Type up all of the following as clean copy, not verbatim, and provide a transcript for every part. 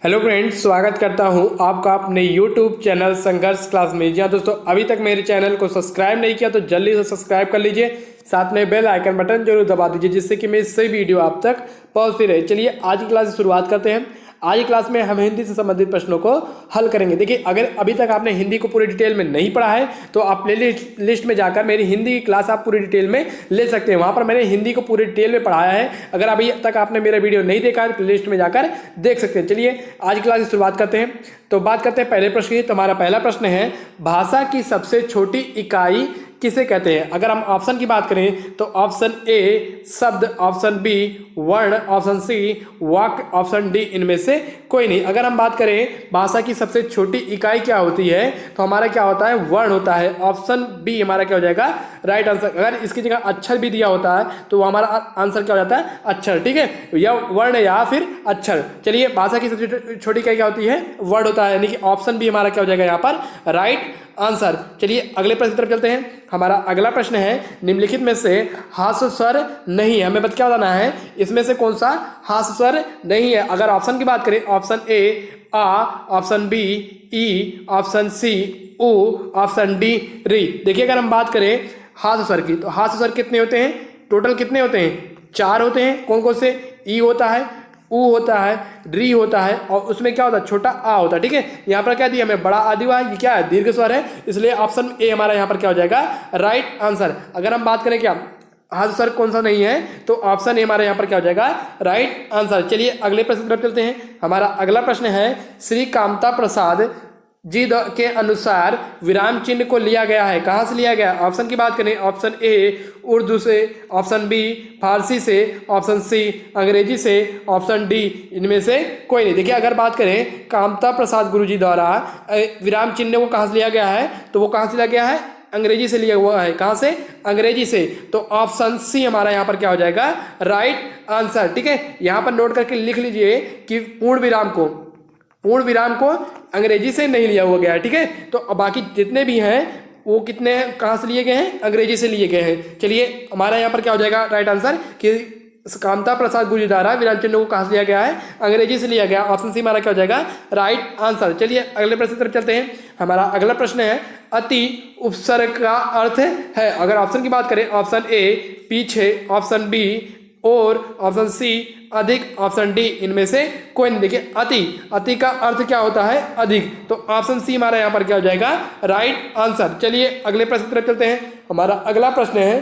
Hello friends, स्वागत करता हूं आपका अपने यूट्यूब चैनल संघर्ष क्लास में। जी हाँ दोस्तों, अभी तक मेरे चैनल को सब्सक्राइब नहीं किया तो जल्दी से सब्सक्राइब कर लीजिए, साथ में बेल आइकन बटन जरूर दबा दीजिए जिससे कि मेरी सही वीडियो आप तक पहुंचती रहे। चलिए आज की क्लास की शुरुआत करते हैं। आज की क्लास में हम हिंदी से संबंधित प्रश्नों को हल करेंगे। देखिए, अगर अभी तक आपने हिंदी को पूरी डिटेल में नहीं पढ़ा है तो आप प्ले लिस्ट में जाकर मेरी हिंदी की क्लास आप पूरी डिटेल में ले सकते हैं। वहाँ पर मैंने हिंदी को पूरी डिटेल में पढ़ाया है। अगर अभी तक आपने मेरा वीडियो नहीं देखा है तो प्ले लिस्ट में जाकर देख सकते हैं। चलिए आज की क्लास की शुरुआत करते हैं। तो बात करते हैं पहले प्रश्न की। तो हमारा पहला प्रश्न है, भाषा की सबसे छोटी इकाई किसे कहते हैं? अगर हम ऑप्शन की बात करें तो ऑप्शन ए शब्द, ऑप्शन बी वर्ण, ऑप्शन सी वाक्य, ऑप्शन डी इनमें से कोई नहीं। अगर हम बात करें भाषा की सबसे छोटी इकाई क्या होती है तो हमारा क्या होता है, वर्ण होता है। ऑप्शन बी हमारा क्या हो जाएगा, राइट आंसर। अगर इसकी जगह अक्षर भी दिया होता है तो हमारा आंसर क्या हो जाता है, अक्षर। ठीक है, या वर्ण या फिर अक्षर। चलिए, भाषा की सबसे छोटी इकाई क्या होती है, वर्ण होता है, यानी कि ऑप्शन बी हमारा क्या हो जाएगा यहाँ पर राइट आंसर। चलिए अगले प्रश्न की तरफ चलते हैं। हमारा अगला प्रश्न है, निम्नलिखित में से हास्य स्वर नहीं है। हमें क्या बताना है, इसमें से कौन सा हास्य स्वर नहीं है? अगर ऑप्शन की बात करें, ऑप्शन ए आ, ऑप्शन बी ई, ऑप्शन सी उ, ऑप्शन डी री। देखिए, अगर हम बात करें हास्य स्वर की तो हास्य स्वर कितने होते हैं, टोटल कितने होते हैं, 4 होते हैं। कौन कौन से? ई होता है, उ होता है, री होता है और उसमें क्या होता है, छोटा आ होता है। ठीक है, यहाँ पर क्या दिया हमें, बड़ा आ दिया है, ये क्या है, दीर्घ स्वर है, इसलिए ऑप्शन ए हमारा यहाँ पर क्या हो जाएगा, राइट आंसर। अगर हम बात करें क्या हास्य स्वर कौन सा नहीं है तो ऑप्शन ए हमारे यहाँ पर क्या हो जाएगा, राइट आंसर। चलिए अगले प्रश्न की तरफ चलते हैं। हमारा अगला प्रश्न है, श्री कामता प्रसाद जी के अनुसार विराम चिन्ह को लिया गया है, कहाँ से लिया गया? ऑप्शन की बात करें, ऑप्शन ए उर्दू से, ऑप्शन बी फारसी से, ऑप्शन सी अंग्रेजी से, ऑप्शन डी इनमें से कोई नहीं। देखिए, अगर बात करें कामता प्रसाद गुरुजी द्वारा विराम चिन्ह को कहाँ से लिया गया है तो वो कहाँ से लिया गया है, अंग्रेजी से लिया हुआ है। कहाँ से? अंग्रेजी से। तो ऑप्शन सी हमारा यहाँ पर क्या हो जाएगा, राइट आंसर। ठीक है, यहाँ पर नोट करके लिख लीजिए कि पूर्ण विराम को अंग्रेजी से नहीं लिया हुआ गया है। ठीक है, तो बाकी जितने भी हैं वो कितने कहाँ से लिए गए हैं, अंग्रेजी से लिए गए हैं। चलिए हमारा यहाँ पर क्या हो जाएगा, राइट आंसर कि कामता प्रसाद गुरुजी द्वारा विराम चिन्ह को कहाँ से लिया गया है, अंग्रेजी से लिया गया। ऑप्शन सी हमारा क्या हो जाएगा, राइट आंसर। चलिए अगले प्रश्न की तरफ चलते हैं। हमारा अगला प्रश्न है, अति उपसर्ग का अर्थ है। अगर ऑप्शन की बात करें, ऑप्शन ए पीछे, ऑप्शन बी और, ऑप्शन सी अधिक, ऑप्शन डी इनमें से कोई नहीं। देखिए, अति का अर्थ क्या होता है, अधिक, तो ऑप्शन सी हमारा यहाँ पर क्या हो जाएगा, राइट आंसर। चलिए अगले प्रश्न की तरफ चलते हैं। हमारा अगला प्रश्न है,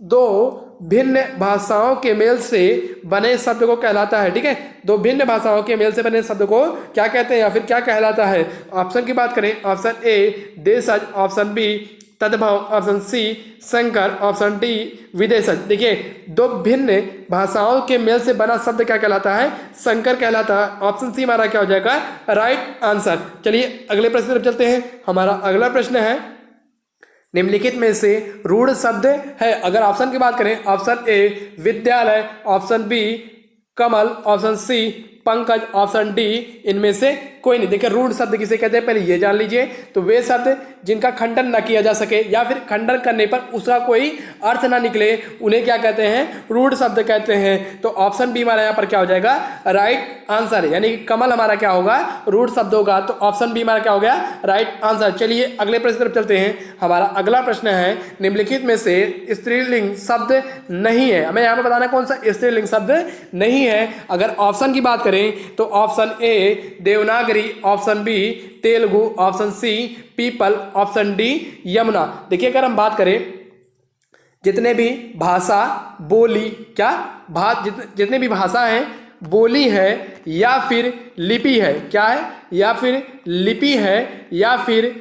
दो भिन्न भाषाओं के मेल से बने शब्द को कहलाता है। ठीक है, दो भिन्न भाषाओं के मेल से बने शब्द को क्या कहते हैं या फिर क्या कहलाता है? ऑप्शन की बात करें, ऑप्शन ए देशज, ऑप्शन बी तद्भव, ऑप्शन सी संकर, ऑप्शन डी विदेशज। देखिए, दो भिन्न भाषाओं के मेल से बना शब्द क्या कहलाता है, संकर कहलाता है। ऑप्शन सी हमारा क्या हो जाएगा, राइट आंसर। चलिए अगले प्रश्न की तरफ चलते हैं। हमारा अगला प्रश्न है, निम्नलिखित में से रूढ़ शब्द है। अगर ऑप्शन की बात करें, ऑप्शन ए विद्यालय, ऑप्शन बी कमल, ऑप्शन सी पंकज, ऑप्शन डी इनमें से कोई नहीं। देखिए, रूढ़ शब्द किसे कहते हैं पहले ये जान लीजिए। तो वे शब्द जिनका खंडन ना किया जा सके या फिर खंडन करने पर उसका कोई अर्थ ना निकले उन्हें क्या कहते हैं, रूढ़ शब्द कहते हैं। तो ऑप्शन बी हमारा यहाँ पर क्या हो जाएगा, राइट आंसर, यानी कि कमल हमारा क्या होगा, रूढ़ शब्द होगा। तो ऑप्शन बी हमारा क्या हो गया, राइट आंसर। चलिए अगले प्रश्न की तरफ चलते हैं। हमारा अगला प्रश्न है, निम्नलिखित में से स्त्रीलिंग शब्द नहीं है। हमें यहाँ पर बताना कौन सा स्त्रीलिंग शब्द नहीं है। अगर ऑप्शन की बात करें तो option A Devanagari, option B Telugu, option C पीपल, ऑप्शन डी यमुना। देखिए, अगर हम बात करें जितने भी भाषा बोली जितने भी भाषा हैं, बोली है या फिर लिपि है, क्या है, या फिर लिपि है या फिर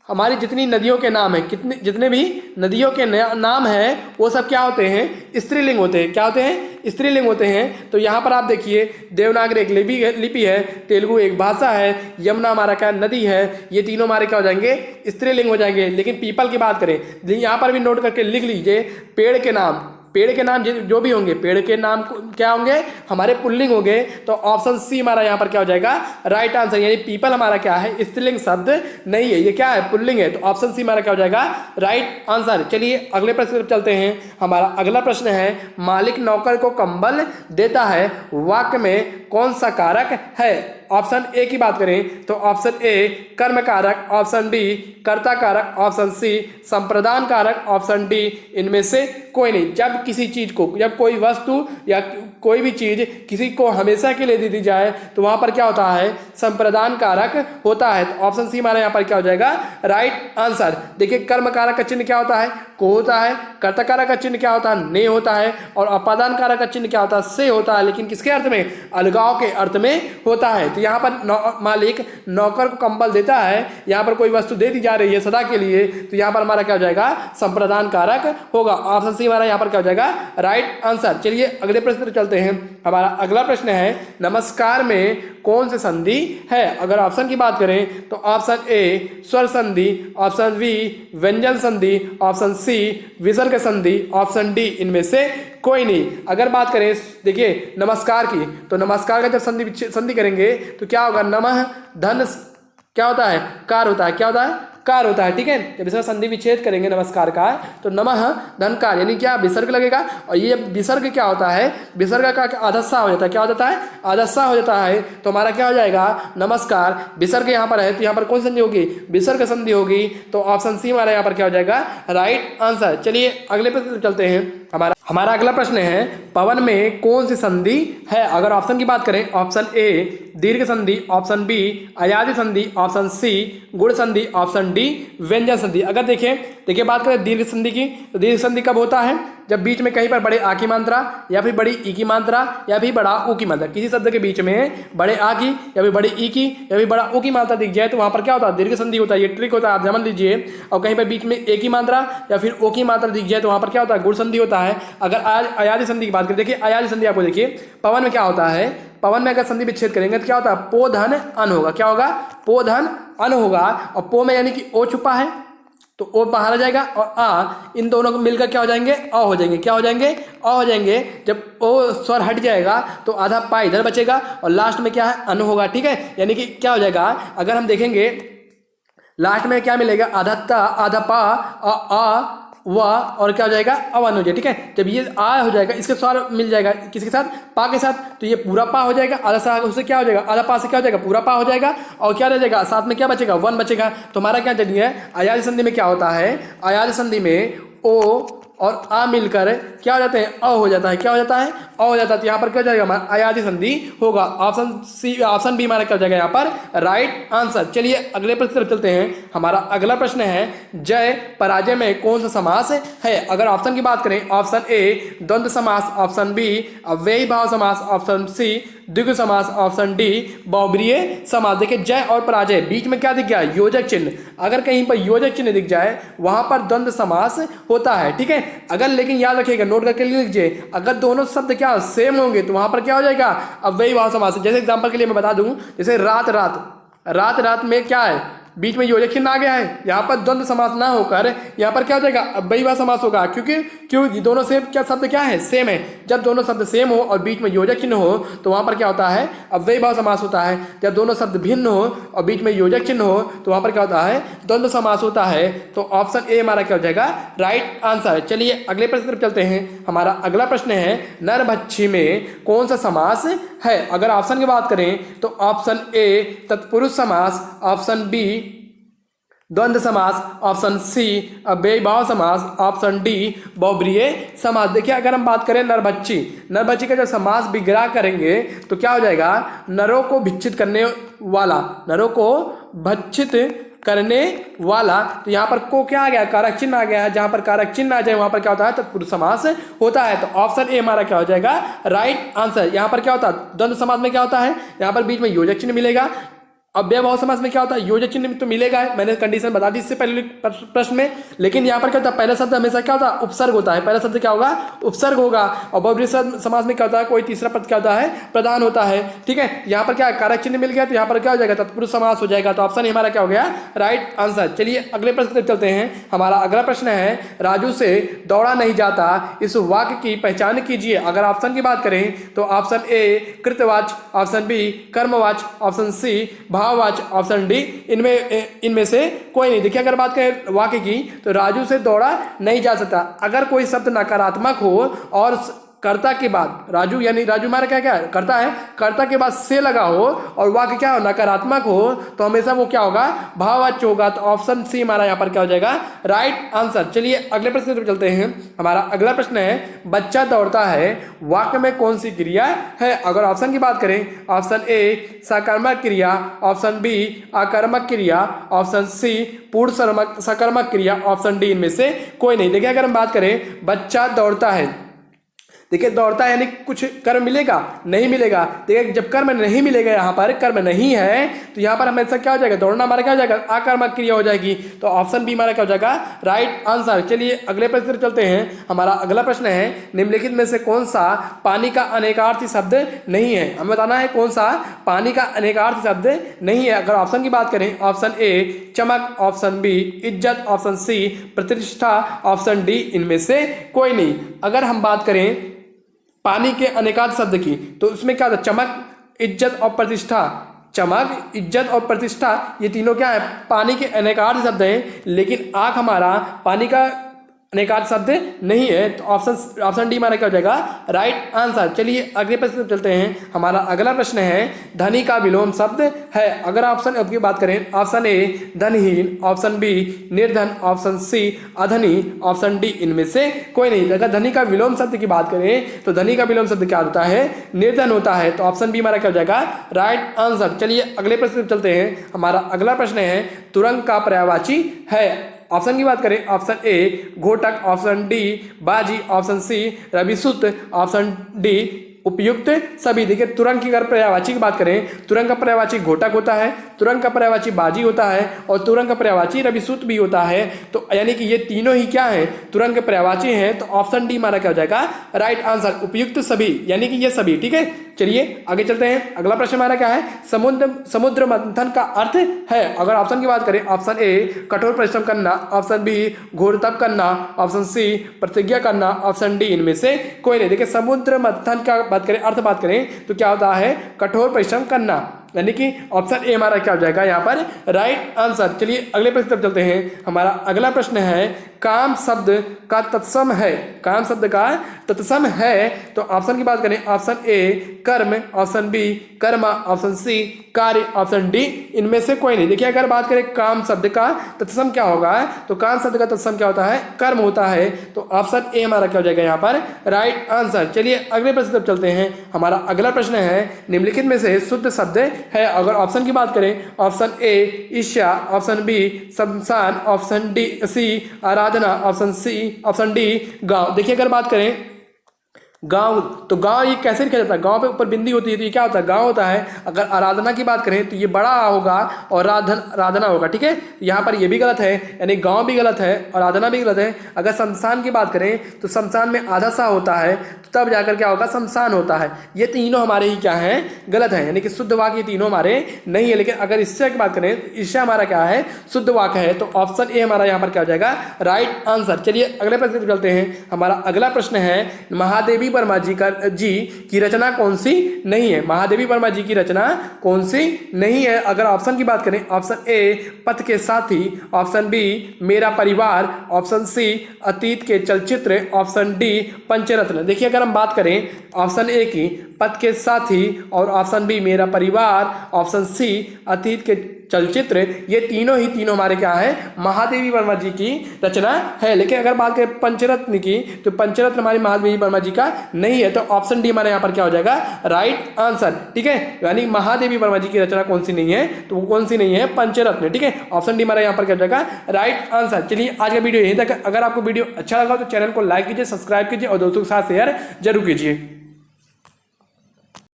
हमारी जितनी नदियों के नाम है, जितने भी नदियों के नाम हैं वो सब क्या होते हैं, स्त्रीलिंग होते हैं। क्या होते हैं, स्त्रीलिंग होते हैं। तो यहाँ पर आप देखिए, देवनागरी एक लिपि है, तेलुगु एक भाषा है, यमुना हमारा क्या नदी है, ये तीनों हमारे क्या हो जाएंगे, स्त्रीलिंग हो जाएंगे। लेकिन पीपल की बात करें, यहाँ पर भी नोट करके लिख लीजिए, पेड़ के नाम जो भी होंगे, पेड़ के नाम क्या होंगे, हमारे पुल्लिंग होंगे। तो ऑप्शन सी हमारा यहाँ पर क्या हो जाएगा, राइट आंसर, यानी पीपल हमारा क्या है, स्त्रीलिंग शब्द नहीं है, ये क्या है, पुल्लिंग है। तो ऑप्शन सी हमारा क्या हो जाएगा, राइट आंसर। चलिए अगले प्रश्न की तरफ चलते हैं। हमारा अगला प्रश्न है, मालिक नौकर को कंबल देता है, वाक्य में कौन सा कारक है? ऑप्शन ए की बात करें तो ऑप्शन ए कर्म कारक, ऑप्शन बी कर्ता कारक, ऑप्शन सी संप्रदान कारक, ऑप्शन डी इनमें से कोई नहीं। जब किसी चीज को, जब कोई वस्तु या कोई भी चीज किसी को हमेशा के लिए दे दी जाए तो वहां पर क्या होता है, संप्रदान कारक होता है। तो ऑप्शन सी हमारा यहाँ पर क्या हो जाएगा, राइट आंसर। देखिए कर्म कारक का चिन्ह क्या होता है, को होता है, कर्ता कारक का चिन्ह क्या होता है, ने होता है, और अपादान कारक का चिन्ह क्या होता है, से होता है, लेकिन किसके अर्थ में, अलगाव के अर्थ में होता है। तो यहाँ पर मालिक नौकर को कंबल देता है, यहाँ पर कोई वस्तु दे दी जा रही है सदा के लिए, तो यहाँ पर हमारा क्या हो जाएगा, संप्रदान कारक होगा। ऑप्शन सी हमारा यहाँ पर क्या हो जाएगा, राइट आंसर। चलिए अगले प्रश्न पर चलते हैं। हमारा अगला प्रश्न है नमस्कार में कौन सी संधि है। अगर ऑप्शन की बात करें तो ऑप्शन ए स्वर संधि, ऑप्शन बी व्यंजन संधि, ऑप्शन सी विसर्ग संधि, ऑप्शन डी इनमें से कोई नहीं। अगर बात करें देखिए नमस्कार की, तो नमस्कार का जब संधि करेंगे तो क्या होगा, नमः धन क्या होता है, कार होता है, क्या होता है, कार होता है। ठीक है, जब इसका संधि विच्छेद करेंगे नमस्कार का तो नमः धनकार, यानी क्या विसर्ग लगेगा, और ये विसर्ग क्या होता है, विसर्ग का आधस्सा हो जाता है, क्या हो जाता है, आधस्सा हो जाता है। तो हमारा क्या हो जाएगा, नमस्कार विसर्ग यहाँ पर है तो यहाँ पर कौन संधि होगी, विसर्ग संधि होगी। तो ऑप्शन सी हमारा यहाँ पर क्या हो जाएगा, राइट आंसर। चलिए अगले प्रश्न चलते हैं। हमारा अगला प्रश्न है पवन में कौन सी संधि है। अगर ऑप्शन की बात करें ऑप्शन ए दीर्घ संधि, ऑप्शन बी अयादि संधि, ऑप्शन सी गुण संधि, ऑप्शन डी व्यंजन संधि। अगर देखिए बात करें दीर्घ संधि की, तो दीर्घ संधि कब होता है, जब बीच में कहीं पर बड़े आ की मात्रा या फिर बड़ी ई की मात्रा या फिर बड़ा ऊ की मात्रा, किसी शब्द के बीच में बड़े आ की या फिर बड़ी ई की या फिर बड़ा ऊ की मात्रा दिख जाए तो वहां पर क्या होता है, दीर्घ संधि होता है। ये ट्रिक होता है, आप समझ लीजिए। और कहीं पर बीच में ए की मात्रा या फिर ओ की मात्रा दिख जाए तो वहां पर क्या होता है, गुण संधि होता है। अगर अयादि संधि की बात करें, देखिए अयादि संधि आपको देखिए पवन में क्या होता है, पवन में अगर संधि विच्छेद करेंगे तो क्या होता है, पो धन अन होगा, क्या होगा, पो धन अन होगा। और पो में यानी कि ओ छुपा है तो ओ बाहर आ जाएगा, और आ इन दोनों को मिलकर क्या हो जाएंगे, अ हो जाएंगे, क्या हो जाएंगे, अ हो जाएंगे। जब ओ स्वर हट जाएगा तो आधा पा इधर बचेगा और लास्ट में क्या है, अन होगा। ठीक है, यानी कि क्या हो जाएगा, अगर हम देखेंगे लास्ट में क्या मिलेगा, आधा ता आधा पा आ व और क्या हो जाएगा, अवन हो जाएगा। ठीक है, जब ये आ हो जाएगा इसके स्वर मिल जाएगा किसके साथ, पा के साथ, तो ये पूरा पा हो जाएगा, आधा सा उससे क्या हो जाएगा, आधा पा से क्या हो जाएगा, पूरा पा हो जाएगा। और क्या रह जाएगा, साथ में क्या बचेगा, वन बचेगा। तो हमारा क्या जल्दी है, अयादि संधि में क्या होता है, अयादि संधि में ओ और आ मिलकर क्या हो जाते हैं, अ हो जाता है, क्या हो जाता है, अ हो जाता है। तो यहाँ पर क्या हो जाएगा, हमारा अयादि संधि होगा। ऑप्शन सी, ऑप्शन बी हमारा क्या हो जाएगा यहाँ पर राइट आंसर। चलिए अगले प्रश्न तरफ चलते हैं। हमारा अगला प्रश्न है जय पराजय में कौन सा समास है। अगर ऑप्शन की बात करें ऑप्शन ए द्वंद्व समास, ऑप्शन बी अव्ययी भाव समास, ऑप्शन सी द्विगु समास, ऑप्शन डी बहुब्रीय समास। देखिए जय और पराजय बीच में क्या दिख गया, योजक चिन्ह। अगर कहीं पर योजक चिन्ह दिख जाए वहां पर द्वंद्व समास होता है। ठीक है, अगर लेकिन याद रखिएगा, नोट करके लिख लीजिए, अगर दोनों शब्द क्या सेम होंगे तो वहां पर क्या हो जाएगा, अव्ययी भाव समास। जैसे एग्जांपल के लिए मैं बता दूं, जैसे रात रात, रात रात में क्या है, बीच में योजक चिन्ह आ गया है, यहाँ पर द्वंद्व समास ना होकर यहाँ पर क्या हो जाएगा, अव्ययी भाव समास होगा। क्यों ये दोनों सेम क्या शब्द क्या है, सेम है। जब दोनों शब्द सेम हो और बीच में योजक चिन्ह हो तो वहां पर क्या होता है, अव्ययी भाव समास होता है। जब दोनों शब्द भिन्न हो और बीच में योजक चिन्ह हो तो वहां पर क्या होता है, द्वंद्व समास होता है। तो ऑप्शन ए हमारा क्या हो जाएगा, राइट आंसर। चलिए अगले प्रश्न पर चलते हैं। हमारा अगला प्रश्न है नरभक्षी में कौन सा समास है। अगर ऑप्शन की बात करें तो ऑप्शन ए तत्पुरुष समास, ऑप्शन बी द्वंद्व समास, ऑप्शन सी अव्ययी भाव समास, ऑप्शन डी बहुब्रीय समास। देखिए अगर हम बात करें नरभक्षी, नरभक्षी का जब समास विग्रह करेंगे तो क्या हो जाएगा, नरों को भिक्षित करने वाला, नरों को भक्षित करने वाला। तो यहाँ पर को क्या आ गया, कारक चिन्ह आ गया है। जहां पर कारक चिन्ह आ जाए वहां पर क्या होता है, तत्पुरुष समास होता है। तो ऑप्शन ए हमारा क्या हो जाएगा, राइट आंसर। यहाँ पर क्या होता है, द्वंद्व समास में क्या होता है, यहाँ पर बीच में योजक चिन्ह मिलेगा। अव्यय भाव समास में क्या होता है, योजक चिन्ह तो मिलेगा है, मैंने कंडीशन बता दी इससे पहले प्रश्न में। लेकिन यहाँ पर क्या होता है, पहला शब्द हमेशा क्या होता है, उपसर्ग होता है। पहला शब्द क्या होगा, उपसर्ग होगा। और बहुब्रीय समास में क्या होता है, कोई तीसरा पद क्या होता है, प्रधान होता है। ठीक है, यहाँ पर क्या कारक चिन्ह मिल गया तो यहाँ पर क्या हो जाएगा, तत्पुरुष समास हो जाएगा। तो ऑप्शन हमारा क्या हो गया, राइट आंसर। चलिए अगले प्रश्न तक चलते हैं। हमारा अगला प्रश्न है राजू से दौड़ा नहीं जाता, इस वाक्य की पहचान कीजिए। अगर ऑप्शन की बात करें तो ऑप्शन ए कृतवाच, ऑप्शन बी कर्मवाच, ऑप्शन सी भाववाच, ऑप्शन डी इनमें से कोई नहीं। देखिए अगर बात करें वाक्य की तो राजू से दौड़ा नहीं जा सकता। अगर कोई शब्द नकारात्मक हो और कर्ता के बाद राजू, यानी राजू हमारा क्या क्या है, कर्ता है, कर्ता के बाद से लगा हो और वाक्य क्या हो, नकारात्मक हो, तो हमेशा वो क्या होगा, भाववाच्य होगा। तो ऑप्शन सी हमारा यहाँ पर क्या हो जाएगा, राइट आंसर। चलिए अगले प्रश्न की तरफ चलते हैं। हमारा अगला प्रश्न है, बच्चा दौड़ता है, वाक्य में कौन सी क्रिया है। अगर ऑप्शन की बात करें, ऑप्शन ए सकर्मक क्रिया, ऑप्शन बी आकर्मक क्रिया, ऑप्शन सी पूर्ण सकर्मक क्रिया, ऑप्शन डी इनमें से कोई नहीं। देखिए अगर हम बात करें बच्चा दौड़ता है, देखिए दौड़ता है यानी कुछ कर्म मिलेगा, नहीं मिलेगा। देखिए जब कर्म नहीं मिलेगा, यहाँ पर कर्म नहीं है, तो यहाँ पर हमेशा क्या हो जाएगा, दौड़ना हमारा क्या हो जाएगा, आकर्मक क्रिया हो जाएगी। तो ऑप्शन बी हमारा क्या हो जाएगा, राइट आंसर। चलिए अगले प्रश्न पर चलते हैं। हमारा अगला प्रश्न है, निम्नलिखित में से कौन सा पानी का अनेकार्थी शब्द नहीं है। हमें बताना है कौन सा पानी का अनेकार्थी शब्द नहीं है। अगर ऑप्शन की बात करें, ऑप्शन ए चमक, ऑप्शन बी इज्जत, ऑप्शन सी प्रतिष्ठा, ऑप्शन डी इनमें से कोई नहीं। अगर हम बात करें पानी के अनेकार्थ शब्द की, तो उसमें क्या होता है, चमक, इज्जत और प्रतिष्ठा। चमक, इज्जत और प्रतिष्ठा ये तीनों क्या है, पानी के अनेकार्थ शब्द हैं, लेकिन आँख हमारा पानी का अनेकार्थ शब्द नहीं है। तो ऑप्शन डी हमारा क्या हो जाएगा, राइट आंसर। चलिए अगले प्रश्न पर चलते हैं। हमारा अगला प्रश्न है, धनी का विलोम शब्द है। अगर ऑप्शन की बात करें, ऑप्शन ए धनहीन, ऑप्शन बी निर्धन, ऑप्शन सी अधनी, ऑप्शन डी इनमें से कोई नहीं। अगर धनी का विलोम शब्द की बात करें, तो धनी का विलोम शब्द क्या होता है, निर्धन होता है। तो ऑप्शन बी हमारा क्या हो जाएगा, राइट आंसर। चलिए अगले प्रश्न पर चलते हैं। हमारा अगला प्रश्न है, तुरंग का पर्यायवाची है। ऑप्शन की बात करें, ऑप्शन ए घोटक, ऑप्शन डी बाजी, ऑप्शन सी रविसूत, ऑप्शन डी उपयुक्त सभी। देखिए तुरंग की अगर पर्यायवाची की बात करें, तुरंग का पर्यायवाची घोटक होता है, तुरंग का पर्यायवाची बाजी होता है और तुरंग का पर्यायवाची रविसूत भी होता है। तो यानी कि ये तीनों ही क्या है, तुरंग के पर्यायवाची हैं। तो ऑप्शन डी हमारा क्या हो जाएगा, राइट आंसर, उपयुक्त सभी, यानी कि ये सभी। ठीक है, चलिए आगे चलते हैं। अगला प्रश्न हमारा क्या है, समुद्र मंथन का अर्थ है। अगर ऑप्शन की बात करें, ऑप्शन ए कठोर परिश्रम करना, ऑप्शन बी घोर तप करना, ऑप्शन सी प्रतिज्ञा करना, ऑप्शन डी इनमें से कोई नहीं। देखिए समुद्र मंथन का बात करें, अर्थ बात करें, तो क्या होता है, कठोर परिश्रम करना, यानी कि ऑप्शन ए हमारा क्या हो जाएगा यहाँ पर, राइट आंसर। चलिए अगले प्रश्न पर चलते हैं। हमारा अगला प्रश्न है, काम शब्द का तत्सम है। काम शब्द का तत्सम है, तो ऑप्शन की बात करें, ऑप्शन ए कर्म, ऑप्शन बी कर्मा, ऑप्शन सी कार्य, ऑप्शन डी इनमें से कोई नहीं। देखिए अगर बात करें काम शब्द का तत्सम क्या होगा, तो काम शब्द का तत्सम क्या होता है, कर्म होता है। तो ऑप्शन ए हमारा क्या हो जाएगा यहाँ पर, राइट आंसर। चलिए अगले प्रश्न पर चलते हैं। हमारा अगला प्रश्न है, निम्नलिखित में से शुद्ध शब्द है। अगर ऑप्शन की बात करें, ऑप्शन ए ईर्ष्या, ऑप्शन बी शमशान, ऑप्शन डी सी आराधना, ऑप्शन सी, ऑप्शन डी गांव। देखिए अगर बात करें गांव, तो गांव ये कैसे लिखा जाता है, गांव पे ऊपर बिंदी होती है, तो ये क्या होता है, गांव होता है। अगर आराधना की बात करें तो ये बड़ा होगा और राधना होगा। ठीक है, यहाँ पर ये भी गलत है, यानी गांव भी गलत है और आराधना भी गलत है। अगर शमशान की बात करें, तो शमशान में आधा सा होता है, तो तब जाकर क्या होगा, शमशान होता है। ये तीनों हमारे ही क्या हैं, गलत है, यानी कि शुद्ध वाक्य तीनों हमारे नहीं है। लेकिन अगर ईर्ष्या की बात करें, तो ईर्ष्या हमारा क्या है, शुद्ध वाक्य है। तो ऑप्शन ए हमारा यहाँ पर क्या हो जाएगा, राइट आंसर। चलिए अगले प्रश्न पर चलते हैं। हमारा अगला प्रश्न है, महादेवी वर्मा जी की रचना कौन सी नहीं है। महादेवी वर्मा जी की रचना कौन सी नहीं है। अगर ऑप्शन की बात करें, ऑप्शन ए पथ के साथी, ऑप्शन बी मेरा परिवार, ऑप्शन सी अतीत के चलचित्र, ऑप्शन डी पंचरत्न। देखिए अगर हम बात करें ऑप्शन ए की पथ के साथी और ऑप्शन बी मेरा परिवार, ऑप्शन सी अतीत के चलचित्र, ये तीनों ही तीनों हमारे क्या है, महादेवी वर्मा जी की रचना है। लेकिन अगर बात करें पंचरत्न की, तो पंचरत्न हमारी महादेवी वर्मा जी का नहीं है। तो ऑप्शन डी हमारे यहाँ पर क्या हो जाएगा, राइट आंसर। ठीक है, यानी महादेवी वर्मा जी की रचना कौन सी नहीं है, तो वो कौन सी नहीं है, पंचरत्न। ठीक है, ऑप्शन डी हमारा यहाँ पर क्या हो जाएगा, राइट आंसर। चलिए आज का वीडियो यहीं तक। अगर आपको वीडियो अच्छा लगा तो चैनल को लाइक कीजिए, सब्सक्राइब कीजिए और दोस्तों के साथ शेयर जरूर कीजिए।